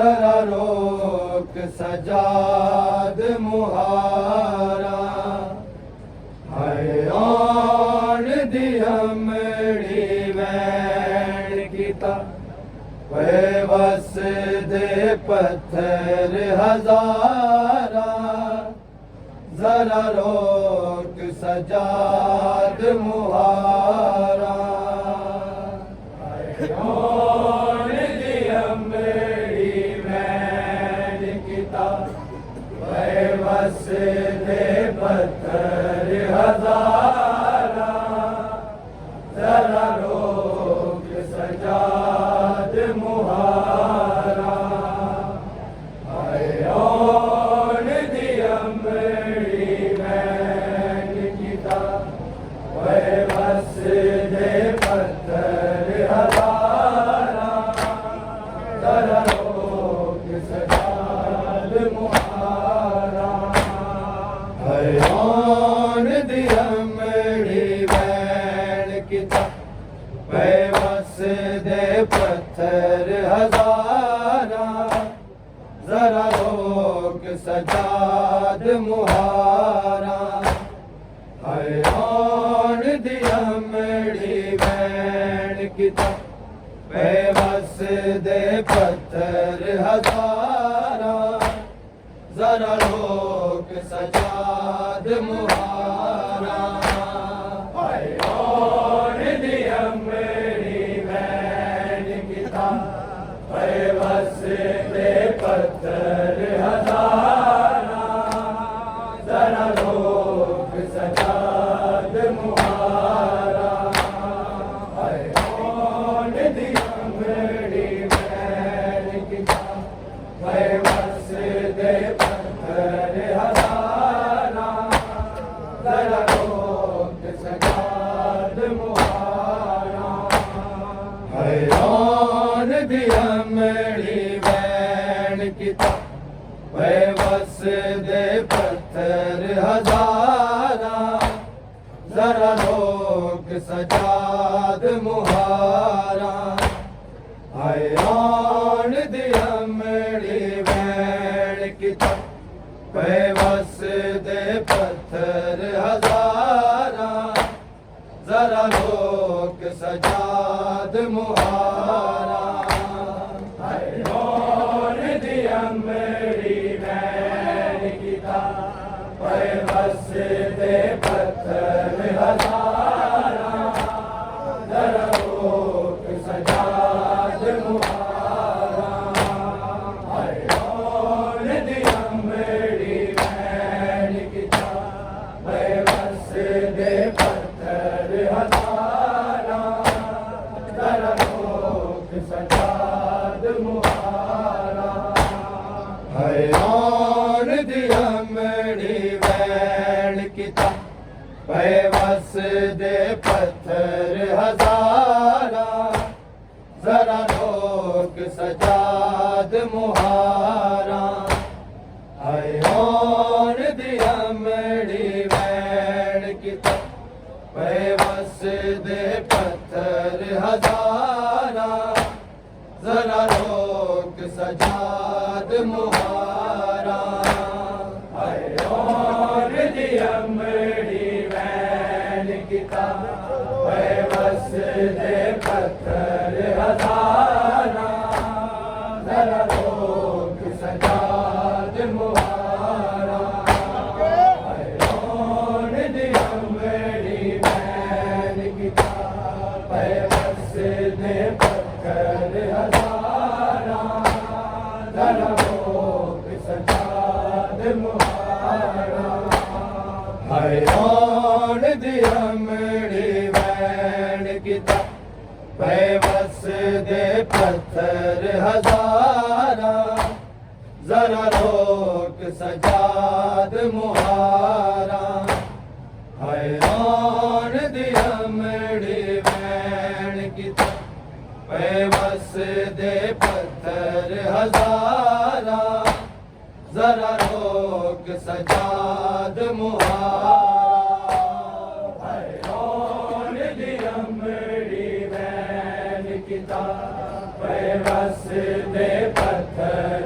जरा रोक सजाद मुहारा है आन दी अमड़ी वैन कीता वस दे पत्थर हजारा जरा रोक सजाद मुहारा है आन दी अमड़ी वैन कीता वस दे पत्थर हजारा जरा रोक सजाद मुहारा है आन दी अमड़ी वैन कीता वस दे पत्थर हजारा जरा रोक सजाद मुहारा है आन दी अमड़ी वैन कीता वस दे पत्थर हजारा जरा रोक सजाद मुहारा है आन दी अमड़ी वैन कीता वस दे पत्थर हजारा जरा रोक सजाद मुहारा है आन दी अमड़ी वैन कीता वस दे पत्थर हजारा जरा रोक सजाद मुहारा है आन दी अमड़ी वैन कीता वस दे पत्थर हजारा जरा रोक सजाद मुहारा है आन दी अमड़ी वैन कीता वस दे पत्थर हजारा जरा रोक सजाद मुहारा है आन दी अमड़ी वैन कीता वस दे पत्थर हजारा जरा रोक सजाद मुहारा है आन दी अमड़ी वैन कीता वस दे पत्थर हजारा जरा रोक सजाद मुहारा है आन दी अमड़ी वैन कीता वस दे पत्थर हजारा जरा रोक सजाद मुहारा है आन दी अमड़ी वैन कीता वस दे पत्थर हजारा जरा रोक सजाद मुहारा है आन दी अमड़ी वैन कीता वस दे पत्थर हजारा जरा रोक सजाद मुहारा है आन दी अमड़ी वैन कीता वस दे पत्थर हजारा जरा रोक सजाद मुहारा है आन दी अमड़ी वैन कीता वस दे पत्थर हजारा जरा रोक सजाद मुहारा है आन दी अमड़ी वैन कीता वस दे पत्थर हजारा जरा रोक सजाद मुहारा है आन दी अमड़ी वैन कीता वस दे पत्थर हजारा जरा रोक सजाद मुहारा है आन दी अमड़ी वैन कीता वस दे पत्थर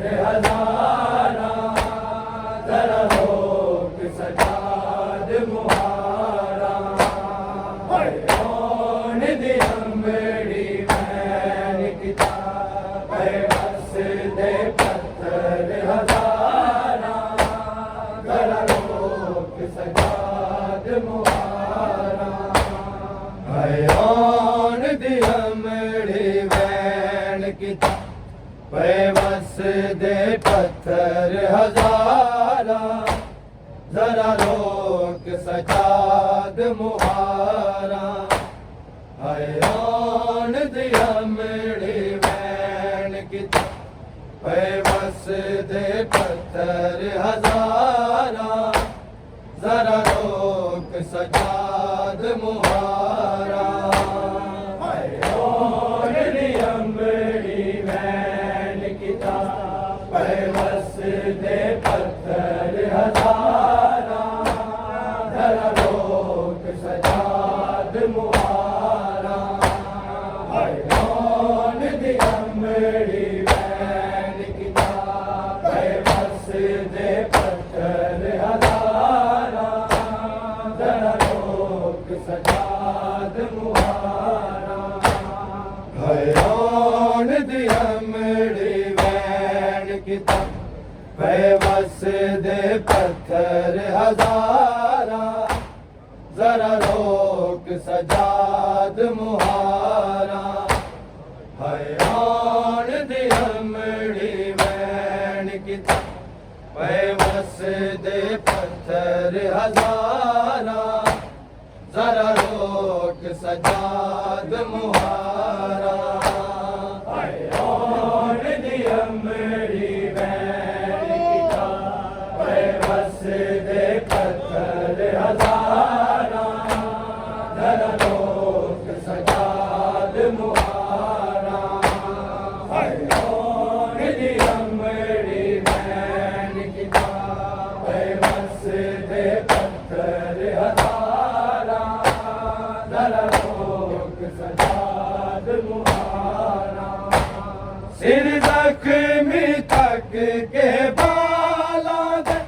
किता बेबस दे पत्थर हजारा जरा रोक सजाद मुहारा हैरान दिया मेरी बैन किता बेबस दे पत्थर हजारा जरा रोक सजाद मुहारा हैरान दिया मेरी बैन किता बेबस दे पत्थर हजारा जरा रोक सजाद मुहारा हैरान दिया मेरी बैन किता बेबस दे पत्थर हजारा जरा रोक सजाद मुहारा हैरान दिया मेरी बैन किता बेबस दे पत्थर हजारा जरा रोक सजाद मुहारा हैरान दिया मेरी बैन किता बेबस दे पत्थर हजारा जरा रोक सजाद मुहारा हैरान दिया मेरी बैन किता बेबस दे पत्थर हजारा जरा रोक सजाद मुहारा हैरान दिया मेरी बैन किता बेबस दे पत्थर हजारा जरा रोक सजाद मुहारा सिर जख्मी तक के बाला दे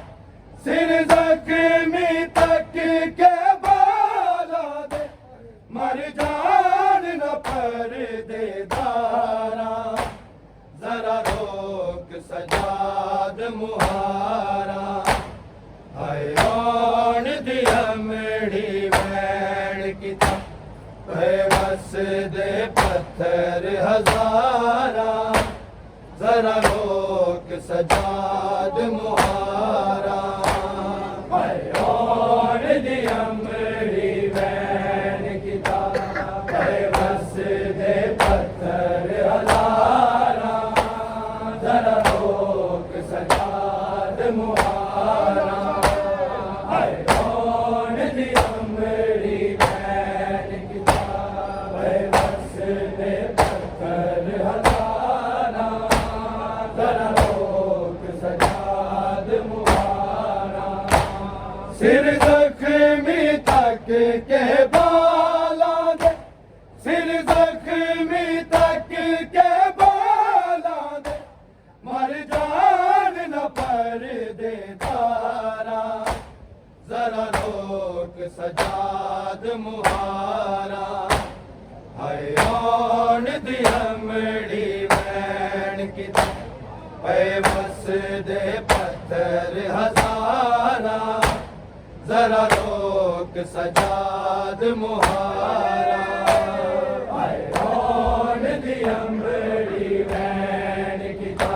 सिर जख्मी तक के बाला दे मर जान न पर दे दारा जरा रोक सजाद मुहारा हैरान दिया मेरी बैन किता बेबस दे पत्थर हजारा जरा रोक सजाद मुहारा हैरान दिया मेरी बैन किता बेबस दे पत्थर हजारा जरा रोक सजाद मुहारा हैरान दिया मेरी बैन किता बेबस दे पत्थर हजारा जरा रोक सजाद मुहारा सिर जख्मी तक के बाला दे सिर जख्मी तक के बाला दे मर जान न पर दे तारा जरा रोक सजाद मुहारा हैरान दिया मेरी बैन किता बेबस दे पत्थर हजारा जरा रोक सजाद मुहारा हैरान दिया मेरी बैन किता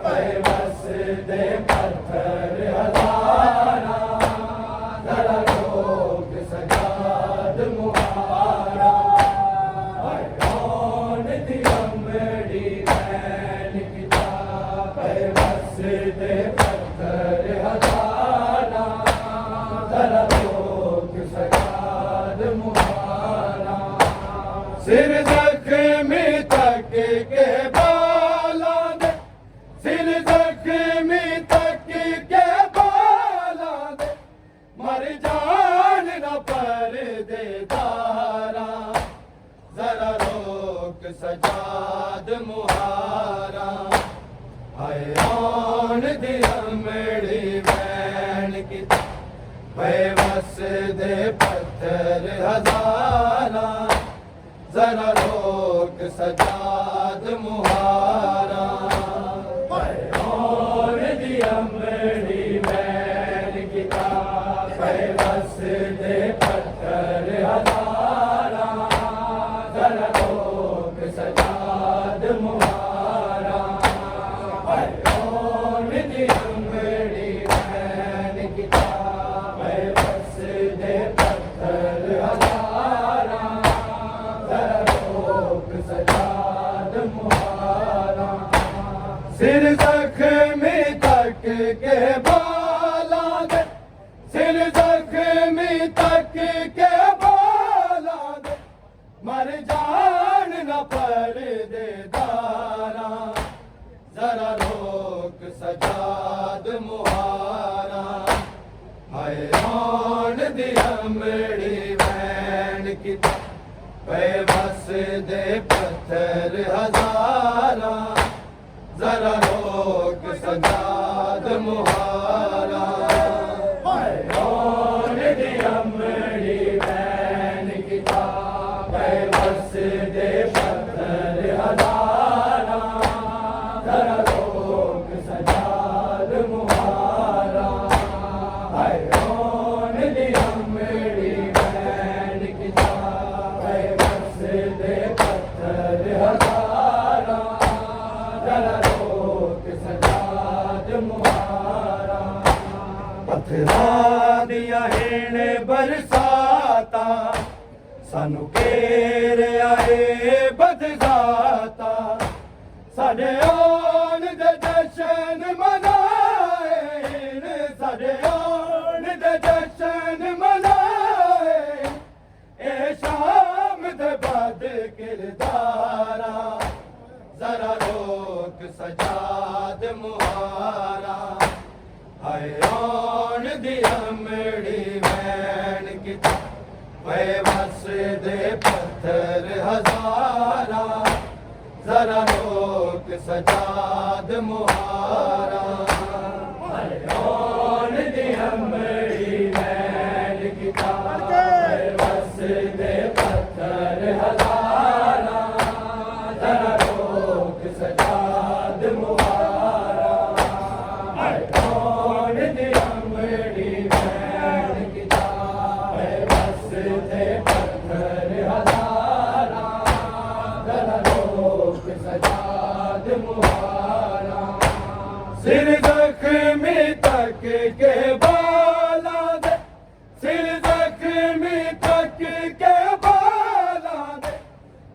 बेबस दे पत्थर हजारा जरा रोक सजाद मुहारा हैरान दिया मेरी बैन किता बेबस दे पत्थर हजारा जरा रोक सजाद मुहारा सिर जख्मी तक के बाला दे सिर जख्मी तक के बाला दे मर जान न पर दे दारा जरा रोक सजाद मुहारा हैरान दिया मेरी बैन किता बेबस दे पत्थर हजारा जरा रोक सजाद मुहारा हैरान दिया मेरी बैन किता बेबस दे पत्थर हजारा जरा रोक सजाद मुहारा सिर जख्मी तक के बाला दे, सिर जख्मी तक के बाला दे, मर जान न पर दे दारा, जरा रोक सजाद मुहारा, हाय आन दी अमड़ी वैन की बस दे पत्थर हजारा, जरा रोक सजाद मुहारा, हाय आन दी अमड़ी वैन की बस दे पत्थर हजारा, जरा रोक सजाद मुहारा, हाय आन दी अमड़ी वैन की बस दे पत्थर हजारा, जरा रोक सजाद मुहारा, पत्थरां दियां हेण बरसाता, सानू घेर आए बदजाता, साडे आन दे जशन मनाए, साडे आन दे जशन मनाए, ए शाम दे बाद किरदारा, जरा रोक सजाद मुहारा, हाय आन दी अमड़ी वैन की बस दे पत्थर हजारा, जरा रोक सजाद मुहारा, हाय आन दी अमड़ी वैन की बस दे पत्थर हजारा, जरा रोक सजाद मुहारा, हाय आन दी अमड़ी वैन की बस दे पत्थर हजारा, जरा रोक सजाद मुहारा, सिर जख्मी तक के बाला दे, सिर जख्मी तक के बाला दे,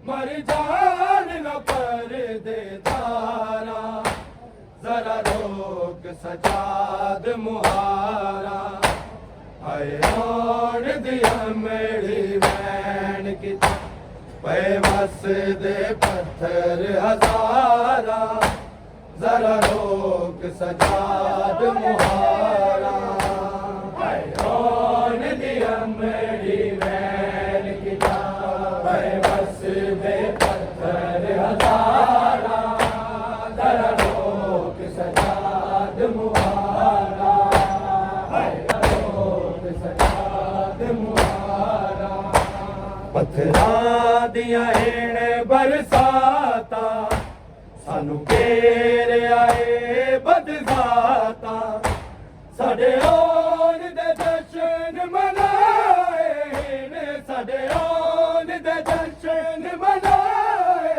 मर जान न पर दे दारा, जरा रोक सजाद मुहारा, हाय आन दी अमड़ी वैन की बस दे पत्थर हजारा, जरा रोक सजाद मुहारा, हाय आन दी अमड़ी वैन की बस दे पत्थर हजारा, जरा रोक सजाद मुहारा, हाय रोक सजाद मुहारा, पत्थरां दियां हेण बरसाता, सानू घेर आए बदजाता, साडे आन दे जशन मनाए, साडे आन दे जशन मनाए,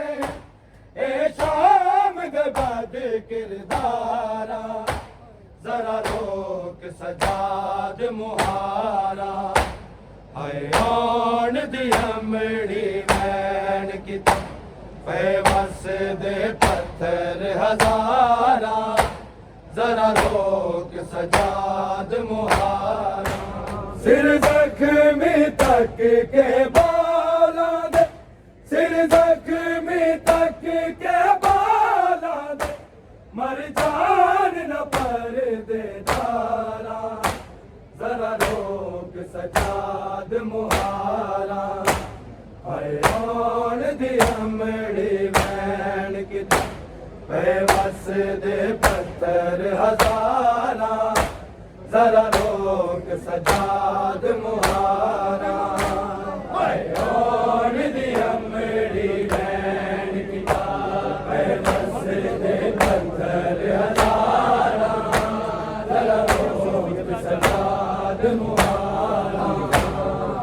ए शाम दे बाद किरदारा, जरा रोक सजाद मुहारा, हाय आन दी अमड़ी वैन की बस दे पत्थर हजारा, जरा रोक सजाद मुहारा, सिर जख्मी तक के बाला दे, सिर जख्मी तक के बाला दे, मर जान न पर दे दारा, जरा रोक सजाद मुहारा, हाय आन दी अमड़ी वैन की बस दे पत्थर हजारा, जरा रोक सजाद मुहारा, हाय आन दी अमड़ी वैन की बस दे पत्थर हजारा, जरा रोक सजाद मुहारा,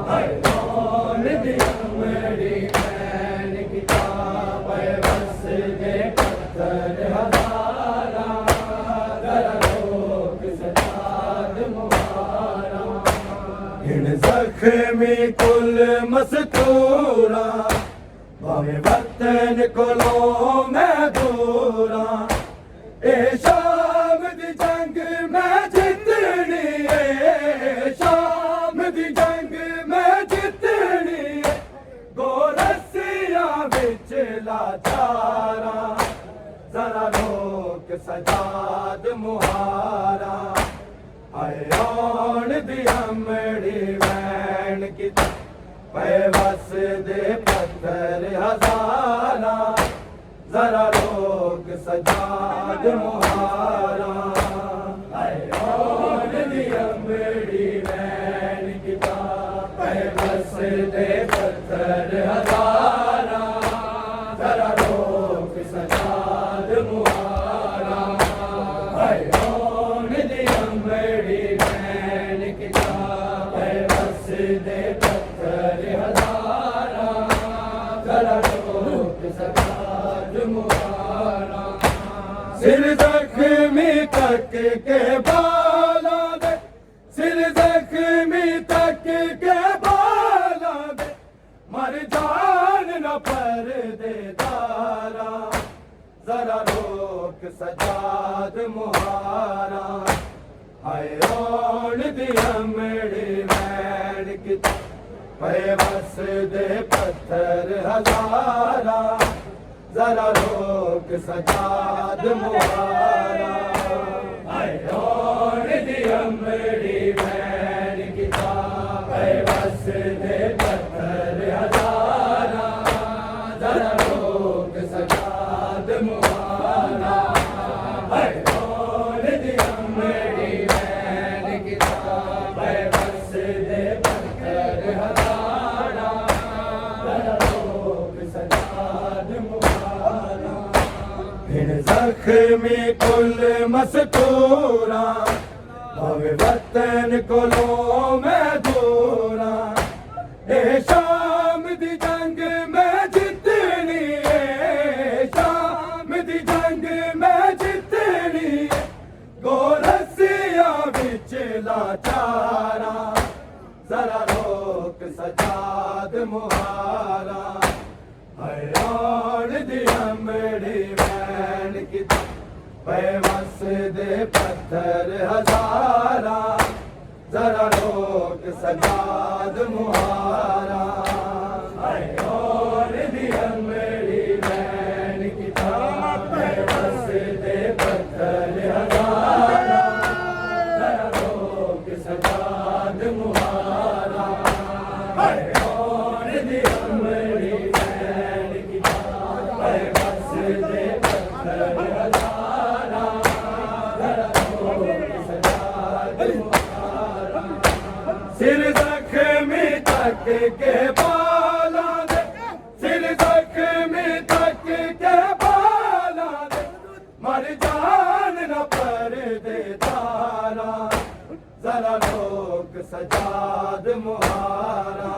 हाय आन दी अमड़ी वैन की बस दे पत्थर हजारा, जरा रोक सजाद मुहारा, इन जख्मी कुल मस्तूरा, भावे वतन कोलों मैं दूरा, जरा रोक सजाद मुहारा आए आन दी अमड़ी वैन की पे वस दे पत्थर हजारा जरा रोक सजाद मुहारा आए आन दी अमड़ी वैन की पे वस दे पत्थर हजारा जरा रोक सजाद मुहारा आए आन दी अमड़ी वैन की पे वस दे पत्थर हजारा जरा रोक सजाद मुहारा सिर जख्मी तक के बाला दे सिर जख्मी तक के बाला दे मर जान न पर दे दारा जरा रोक सजाद मुहारा आए ओन दी अमड़ी वैन की पे वस दे पत्थर हजारा जरा रोक सजाद मुहारा आए ओन दी अमड़ी वैन की पे वस दे पत्थर हजारा जरा रोक सजाद मुहारा आए ओन दी अमड़ी वैन की पे वस दे पत्थर हजारा जरा रोक सजाद मुहारा फिर जख्मी कुल मस्तूरा भावे वतन कोलो मैं दूरा ए शाम दी जंग में जितनी है शाम दी जंग में जितनी है गोरसिया बिच लाचारा जरा रोक सजाद मुहारा हयान दी अमड़ी वैन की पे वस दे पत्थर हजारा जरा रोक सजाद मुहारा हयान दी अमड़ी वैन की पे वस दे पत्थर हजारा जरा रोक सजाद मुहारा हयान दी अमड़ी वैन की पे वस दे पत्थर हजारा जरा रोक सजाद मुहारा सिर जख्मी तक के बाला दे सिर जख्मी तक के बाला दे मर जान न पर दे तारा जरा रोक सजाद मुहारा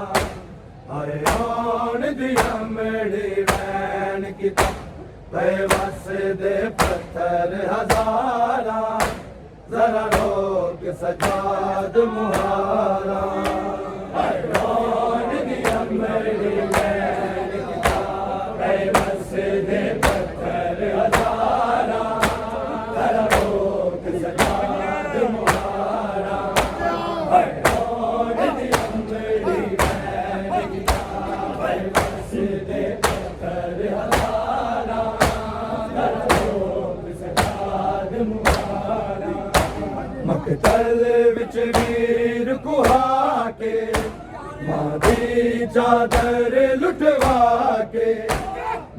आए आन दी अमड़ी वैन की पे वस दे पत्थर हजारा जरा रोक सजाद मुहारा आए आन दी अमड़ी वैन की पे वस दे पत्थर हजारा जरा रोक सजाद मुहारा आए आन दी अमड़ी वैन की पे वस दे पत्थर हजारा जरा रोक सजाद मुहारा मकतल विच वीर कुहा के मां दी चादर लुटवा के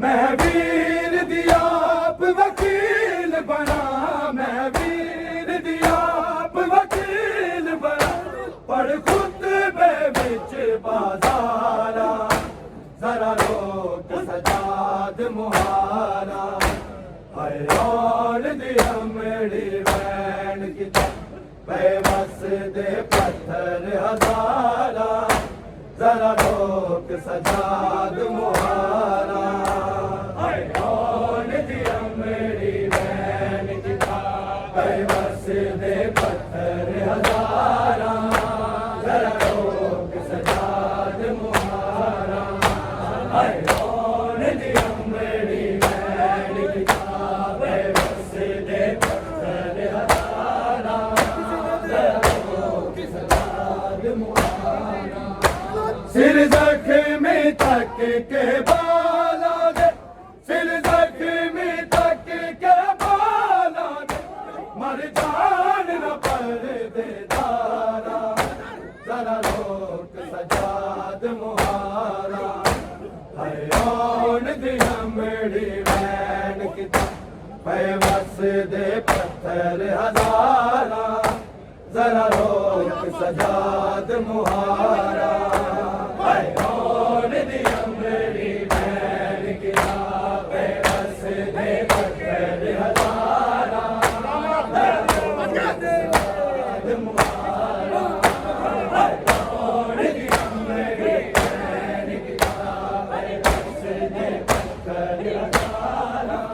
मैं वीर दी आप वकील बना मैं वीर दी आप वकील बना पढ़ खुतबे विच बाजारा जरा रोक सजाद मुहारा हयान दी अमड़ी वैन की पे वस दे पत्थर हजारा जरा रोक सजाद मुहारा हयान दी अमड़ी वैन की पे वस दे पत्थर हजारा जरा रोक सजाद मुहारा हयान दी अमड़ी वैन की पे वस दे पत्थर हजारा जरा रोक सजाद मुहारा सिर जख्मी तक के बाला दे सिर जख्मी तक पे वस दे पत्थर हजारा जरा रोक सजाद मुहारा दी अमरी बैन किया पे वस दे पत्थर हजारा सजाद मुहारा दी अमरी बैन किया पे वस दे पत्थर हजारा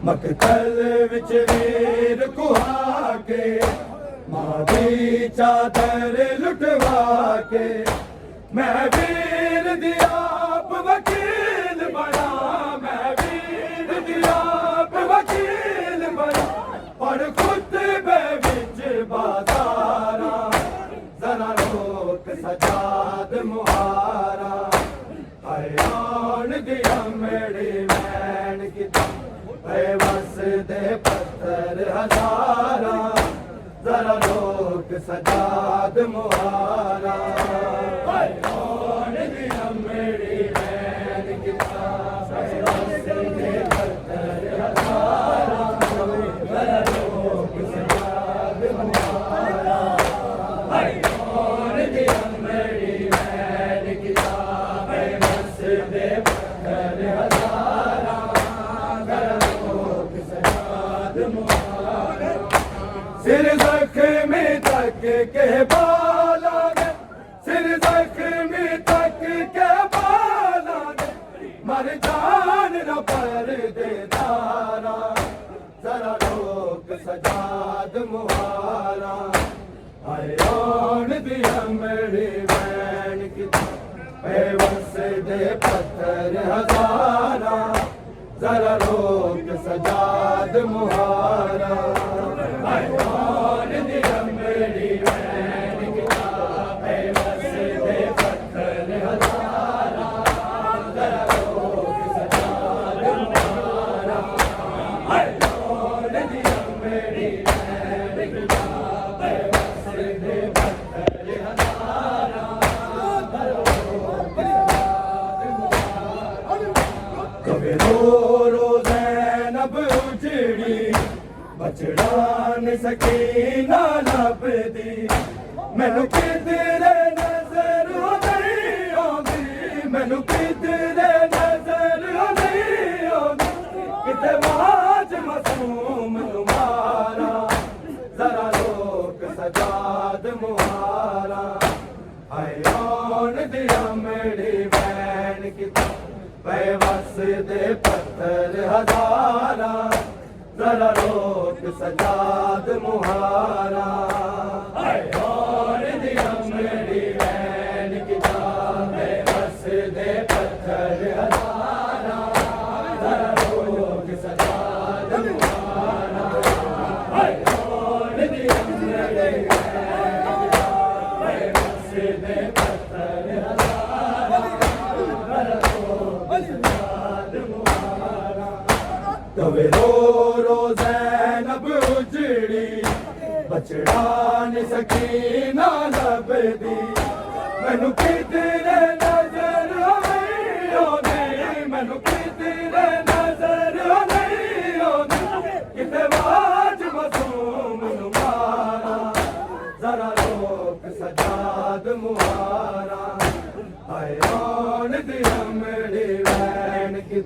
मकतल विच वीर कुहा के मादी चादर लुटवा के मैं वीर दी आप वकील बना मैं वीर दी आप वकील बना और खुद बे विच बाजारा जरा रोक सजाद मुहारा हरियाण दी अमड़ी मैन की वस दे पत्थर हजारा जरा लोक सजाद मुहारा दी अमड़ी मैन की वस दे पत्थर हजारा जरा लोक सजाद मुहारा दी अमड़ी मैन की वस दे पत्थर हजारा सिर जख्मी तक के बाला ने सिर जख्मी तक के बाला ने मर जान न पर दे दारा जरा लोक सजाद मुहारा हरियाण दी अमड़ी बैन की वस दे पत्थर हजारा जरा लोक सजाद मुहारा दी अमड़ी बैन की वस दे पत्थर हजारा जरा लोक सजाद मुहारा दी अमड़ी बैन की वस दे पत्थर हजारा जरा लोक सजाद मुहारा कभी रो ज़ैनब उजड़ी बचड़ा न सकीना लभदी मैनू किधरे नजर नहीं आंदी मैनू किधरे नजर नहीं आंदी किते वाज मासूम तुम्हारा जरा लोक सजाद मुहारा हरियाण दी अमड़ी बैन की वस दे पत्थर हजारा जरा लोक सजाद मुहारा दी अमड़ी बैन की वस दे पत्थर हजारा जरा लोक सजाद मुहारा दी अमड़ी बैन की वस दे पत्थर हजारा जरा लोक सजाद मुहारा कवे रो ज़ैनब उजड़ी बचड़ा न सकीना लभदी मैनू किधरे नजर नहीं आंदी मैनू किधरे नजर नहीं आंदी किते वाज मासूम तुम्हारा जरा लोक सजाद मुहारा हरियाण दी अमड़ी बैन की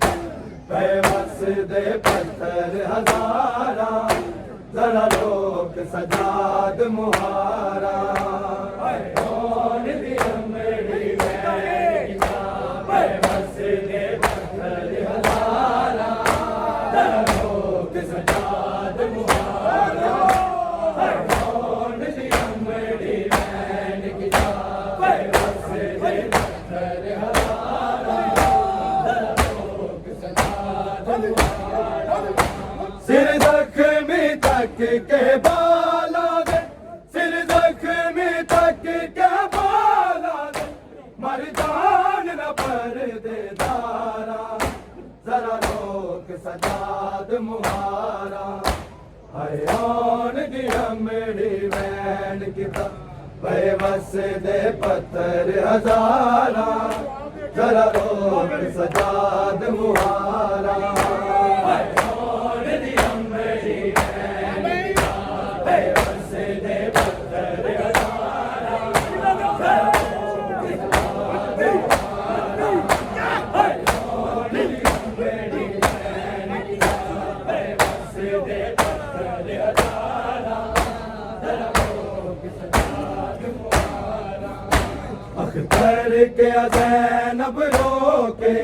वस दे पत्थर हजारा जरा लोक सजाद मुहारा दी अमड़ी बैन की वस दे पत्थर हजारा जरा लोक सजाद मुहारा दी अमड़ी बैन की वस दे पत्थर हजारा सिर जख्मी तक के बाला दे सिर जख्मी तक के बाला दे मर जान न पर दे दारा जरा लोक सजाद मुहारा हरियाण दी अमड़ी बैन की वस दे पत्थर हजारा जरा रोक सजाद मुहारा अख्तर के ज़ैनब रोके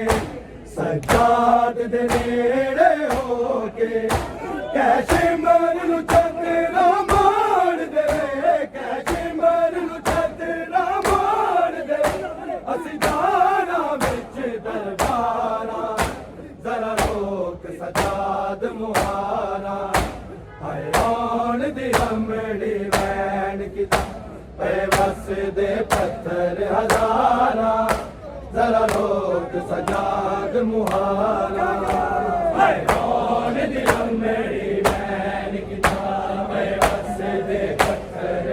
सजाद दे नेड़े होके कैसे मरनु चतरा मार दे कैसे मरनु चतरा मार दे असी जाना बिच दरबारा जरा रोक सजाद मुहारा हैरान दी अमड़ी वैन की बस दे पत्थर हजारा जरा लोग सजाद मुहारा कौन दिल मेरी मैन की बस दे पत्थर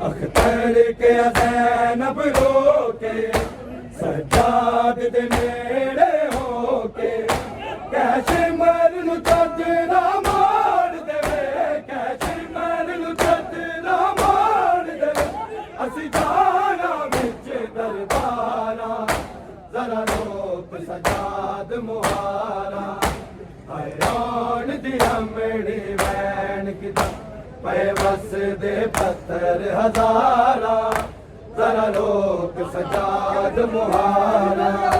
अख्तर के ज़ैनब रोके सजाद दे नेड़े होके कैसे मरनु चतरा मार देवे कैसे मरनु चतरा मार देवे असी जाना बिच दरबारा जरा रोक सजाद मुहारा हैरान दी अमड़ी वैन की बस दे पत्थर हजारा जरा लोग सजाद मुहारा